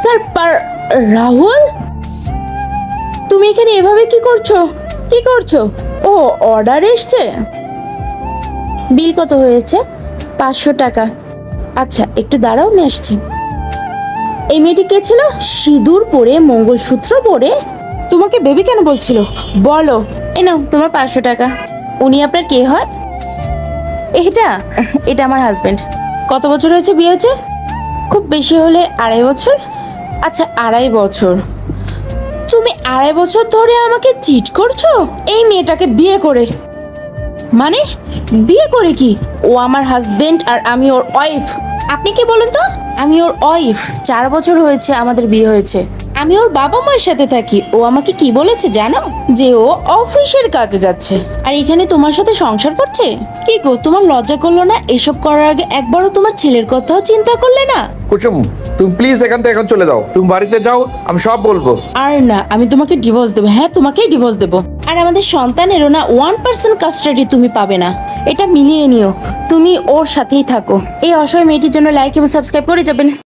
Sir Rahul, তুমি এখানে এভাবে কি করছো? কি করছো? ও, অর্ডার এসছে। বিল কত হয়েছে? 500 টাকা। আচ্ছা, একটু দাঁড়াও, আমি আসছি। এই মেয়েটি কে ছিল? সিঁদুর পরে, মঙ্গলসূত্র পরে। তোমাকে বেবি কেন বলছিল বলো? এ নাও তোমার 500 টাকা। উনি আপনার কে হয়? এটা এটা আমার হাজবেন্ড। কত বছর হয়েছে বিয়ে হয়েছে? খুব বেশি হলে 2.5 বছর। আচ্ছা, 2.5 বছর। তুমি 2.5 বছর ধরে আমাকে চিট করছো এই মেয়েটাকে বিয়ে করে? মানে বিয়ে করে কি? ও আমার হাজবেন্ড আর আমি ওর ওয়াইফ। আপনি কি বলুন তো? আমি ওর ওয়াইফ। 4 বছর হয়েছে আমাদের বিয়ে হয়েছে। আমি ওর বাবা মার সাথে থাকি। ও আমাকে কি বলেছে জানো? যে ও অফিসের কাজে যাচ্ছে আর এখানে তোমার সাথে সংসার করছে। কি গো, তোমার লজ্জা করলো না? এসব করার আগে একবারও তোমার ছেলের কথাও চিন্তা করলে না? কুসুম, তুমি প্লিজ এখান থেকে এখন চলে যাও। তুমি বাড়িতে যাও, আমি সব বলবো। আর না, আমি তোমাকে ডিভোর্স দেবো। হ্যাঁ, তোমাকেই ডিভোর্স দেবো। আর আমাদের সন্তানেরও না 1% কাস্টাডি তুমি পাবে না। এটা মিলিয়ে নিও। তুমি ওর সাথেই থাকো। এই অসহায় মেয়েটির জন্য লাইক এবং সাবস্ক্রাইব করে যাবেন।